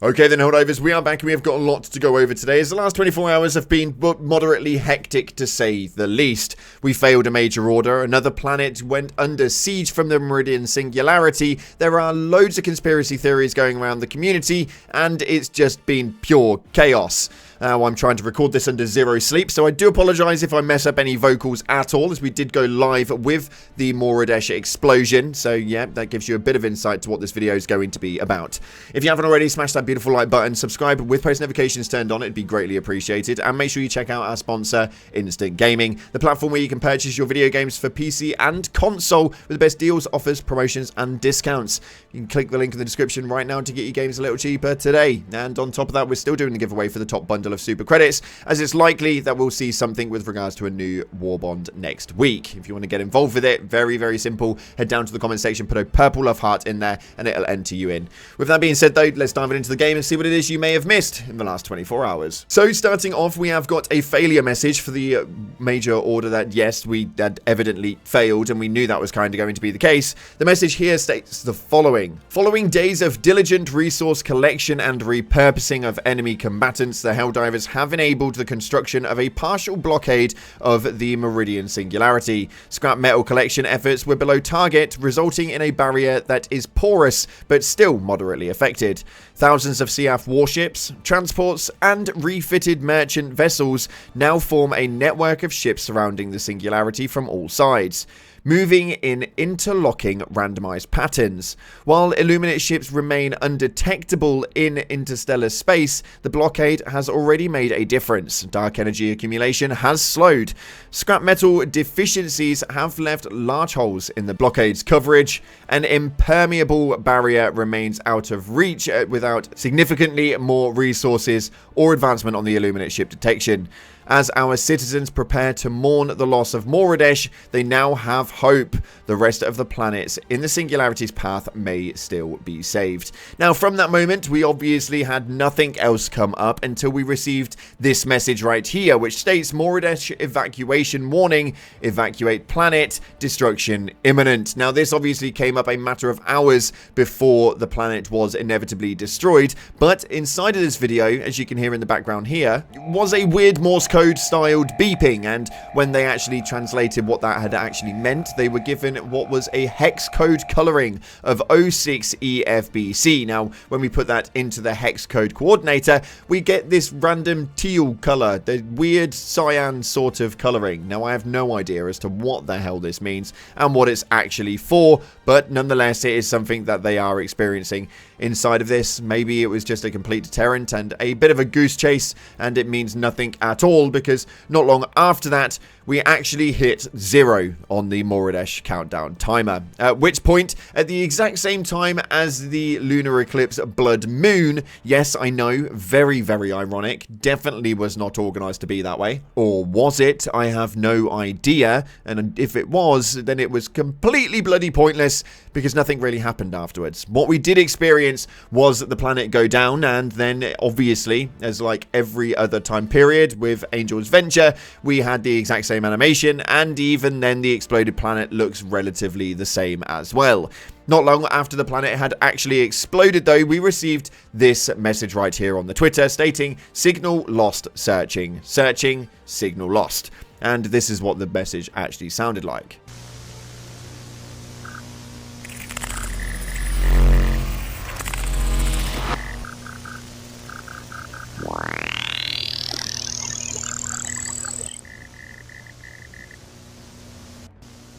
Okay then, Helldivers, we are back and we have got a lot to go over today, as the last 24 hours have been moderately hectic to say the least. We failed a major order, another planet went under siege from the Meridian Singularity, there are loads of conspiracy theories going around the community, and it's just been pure chaos. I'm trying to record this under zero sleep, so I do apologise if I mess up any vocals at all, as we did go live with the Moradesh explosion. So yeah, that gives you a bit of insight to what this video is going to be about. If you haven't already, smash that beautiful like button, subscribe with post notifications turned on, it'd be greatly appreciated, and make sure you check out our sponsor, Instant Gaming, the platform where you can purchase your video games for PC and console with the best deals, offers, promotions, and discounts. You can click the link in the description right now to get your games a little cheaper today. And on top of that, we're still doing the giveaway for the top bundle of super credits, as it's likely that we'll see something with regards to a new war bond next week. If you want to get involved with it, very simple, head down to the comment section, put a purple love heart in there, and it'll enter you in. With that being said though, let's dive into the game and see what it is you may have missed in the last 24 hours. So starting off, we have got a failure message for the major order that yes, we had evidently failed, and we knew that was kind of going to be the case. The message here states the following. Following days of diligent resource collection and repurposing of enemy combatants, the Helldivers have enabled the construction of a partial blockade of the Meridian Singularity. Scrap metal collection efforts were below target, resulting in a barrier that is porous but still moderately affected. Thousands of CF warships, transports, and refitted merchant vessels now form a network of ships surrounding the Singularity from all sides, moving in interlocking randomized patterns. While Illuminate ships remain undetectable in interstellar space, the blockade has already made a difference. Dark energy accumulation has slowed. Scrap metal deficiencies have left large holes in the blockade's coverage. An impermeable barrier remains out of reach without significantly more resources or advancement on the Illuminate ship detection. As our citizens prepare to mourn the loss of Moradesh, they now have hope. The rest of the planets in the Singularity's path may still be saved. Now, from that moment, we obviously had nothing else come up until we received this message right here, which states Moradesh evacuation warning, evacuate planet, destruction imminent. Now, this obviously came up a matter of hours before the planet was inevitably destroyed, but inside of this video, as you can hear in the background here, was a weird Morse code styled beeping, and when they actually translated what that had actually meant, they were given what was a hex code coloring of 06EFBC. Now, when we put that into the hex code coordinator, we get this random teal color, the weird cyan sort of coloring. Now, I have no idea as to what the hell this means and what it's actually for, but nonetheless, it is something that they are experiencing inside of this. Maybe it was just a complete deterrent and a bit of a goose chase, and it means nothing at all, because not long after that, we actually hit 0 on the Moradesh countdown timer. At which point, at the exact same time as the lunar eclipse blood moon, yes, I know, very ironic, definitely was not organized to be that way. Or was it? I have no idea, and if it was, then it was completely bloody pointless, because nothing really happened afterwards. What we did experience was the planet go down, and then obviously, as like every other time period with Angel's Venture, we had the exact same animation, and even then the exploded planet looks relatively the same as well. Not long after the planet had actually exploded though, we received this message right here on the Twitter stating, signal lost, searching, signal lost. And this is what the message actually sounded like.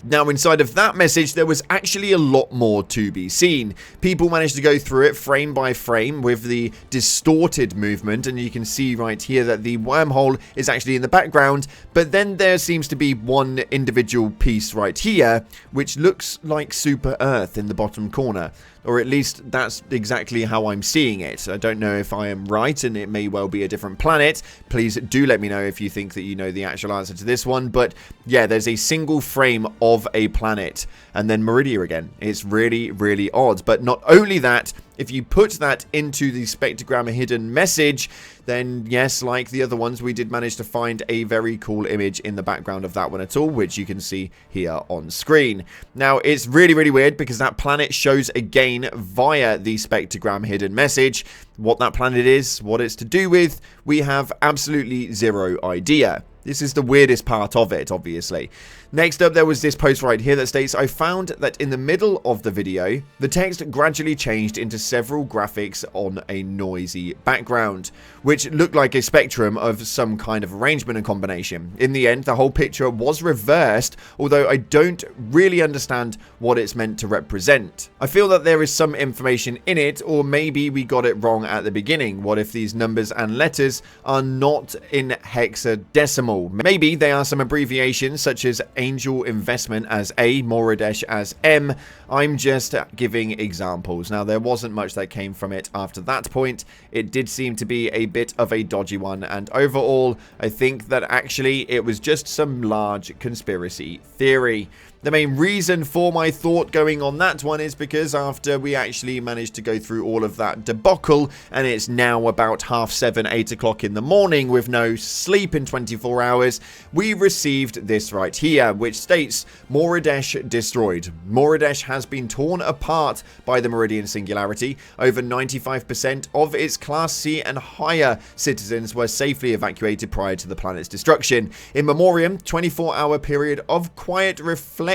Now, inside of that message, there was actually a lot more to be seen. People managed to go through it frame by frame with the distorted movement, and you can see right here that the wormhole is actually in the background, but then there seems to be one individual piece right here, which looks like Super Earth in the bottom corner. Or at least that's exactly how I'm seeing it. I don't know if I am right, and it may well be a different planet. Please do let me know if you think that you know the actual answer to this one. But yeah, there's a single frame of a planet, and then Meridia again. It's really odd. But not only that, If you put that into the spectrogram hidden message, then yes, like the other ones, we did manage to find a very cool image in the background of that one at all, which you can see here on screen. Now, it's really, really weird because that planet shows again via the spectrogram hidden message. What that planet is, what it's to do with, we have absolutely zero idea. This is the weirdest part of it, obviously. Next up, there was this post right here that states, I found that in the middle of the video, the text gradually changed into several graphics on a noisy background, which looked like a spectrum of some kind of arrangement and combination. In the end, the whole picture was reversed, although I don't really understand what it's meant to represent. I feel that there is some information in it, or maybe we got it wrong at the beginning. What if these numbers and letters are not in hexadecimal? Maybe they are some abbreviations such as Angel Investment as A, Moradesh as M. I'm just giving examples. Now, there wasn't much that came from it after that point. It did seem to be a bit of a dodgy one, and overall, I think that actually it was just some large conspiracy theory. The main reason for my thought going on that one is because after we actually managed to go through all of that debacle, and it's now about 7:30, 8 o'clock in the morning with no sleep in 24 hours, we received this right here, which states, Moradesh destroyed. Moradesh has been torn apart by the Meridian Singularity. Over 95% of its Class C and higher citizens were safely evacuated prior to the planet's destruction. In memoriam, 24-hour period of quiet reflection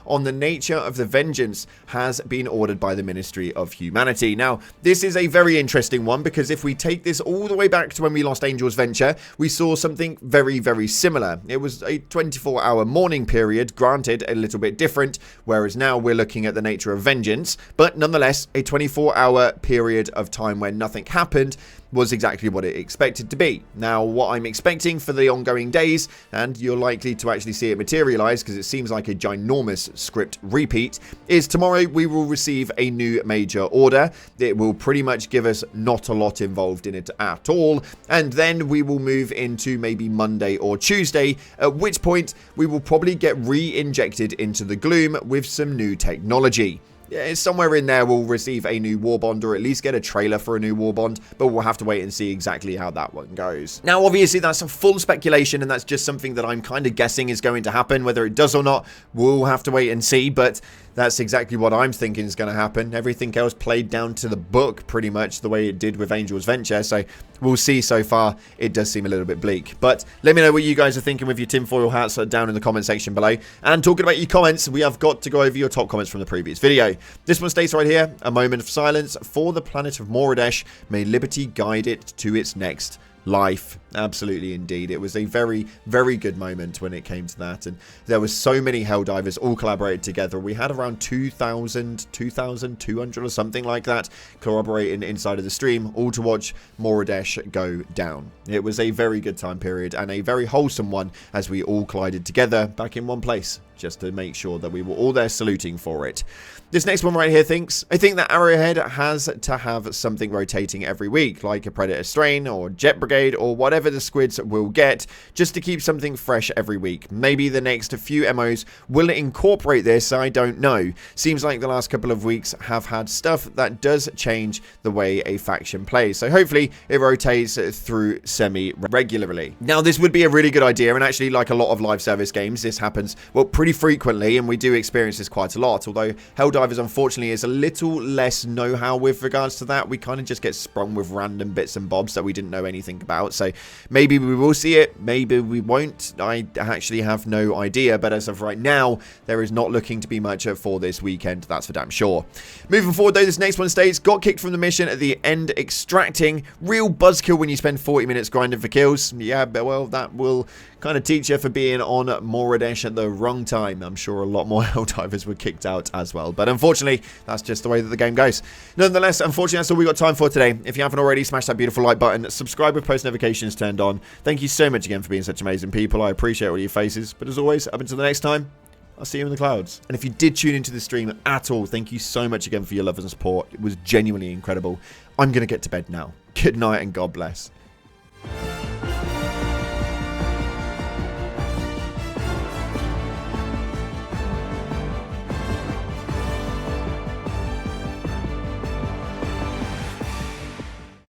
on the nature of the vengeance has been ordered by the Ministry of Humanity. Now, this is a very interesting one because if we take this all the way back to when we lost Angel's Venture, we saw something very, very similar. It was a 24-hour mourning period, granted a little bit different, whereas now we're looking at the nature of vengeance, but nonetheless, a 24-hour period of time where nothing happened was exactly what it expected to be. Now, what I'm expecting for the ongoing days, and you're likely to actually see it materialize because it seems like a ginormous script repeat, is tomorrow we will receive a new major order. It will pretty much give us not a lot involved in it at all, and then we will move into maybe Monday or Tuesday, at which point we will probably get re-injected into the gloom with some new technology. Yeah, somewhere in there we'll receive a new war bond, or at least get a trailer for a new war bond, but we'll have to wait and see exactly how that one goes. Now, obviously, that's a full speculation, and that's just something that I'm kind of guessing is going to happen. Whether it does or not, we'll have to wait and see, but that's exactly what I'm thinking is going to happen. Everything else played down to the book, pretty much the way it did with Angel's Venture, so we'll see. So far, it does seem a little bit bleak, but let me know what you guys are thinking with your tinfoil hats down in the comment section below. And talking about your comments, we have got to go over your top comments from the previous video. This one states right here, a moment of silence for the planet of Moradesh. May liberty guide it to its next life. Absolutely, indeed. It was a very, very good moment when it came to that, and there were so many Helldivers all collaborated together. We had around 2,200 or something like that collaborating inside of the stream, all to watch Moradesh go down. It was a very good time period and a very wholesome one as we all collided together back in one place, just to make sure that we were all there saluting for it. This next one right here thinks, I think that Arrowhead has to have something rotating every week, like a Predator Strain or Jet Brigade or whatever the squids will get, just to keep something fresh every week. Maybe the next few MOs will incorporate this, I don't know. Seems like the last couple of weeks have had stuff that does change the way a faction plays, so hopefully it rotates through semi-regularly. Now, this would be a really good idea, and actually, like a lot of live service games, this happens, well, pretty frequently, and we do experience this quite a lot, although Helldivers unfortunately is a little less know-how with regards to that. We kind of just get sprung with random bits and bobs that we didn't know anything about, so maybe we will see it, maybe we won't. I actually have no idea, but as of right now, there is not looking to be much for this weekend, that's for damn sure. Moving forward though, this next one states, got kicked from the mission at the end extracting. Real buzzkill when you spend 40 minutes grinding for kills. Yeah, but well, that will kind of teach you for being on Moradesh at the wrong time. I'm sure a lot more Helldivers were kicked out as well, but unfortunately, that's just the way that the game goes. Nonetheless, unfortunately, that's all we got time for today. If you haven't already, smash that beautiful like button, subscribe with post notifications turned on. Thank you so much again for being such amazing people. I appreciate all your faces, but as always, up until the next time, I'll see you in the clouds. And if you did tune into the stream at all, thank you so much again for your love and support. It was genuinely incredible. I'm going to get to bed now. Good night and God bless.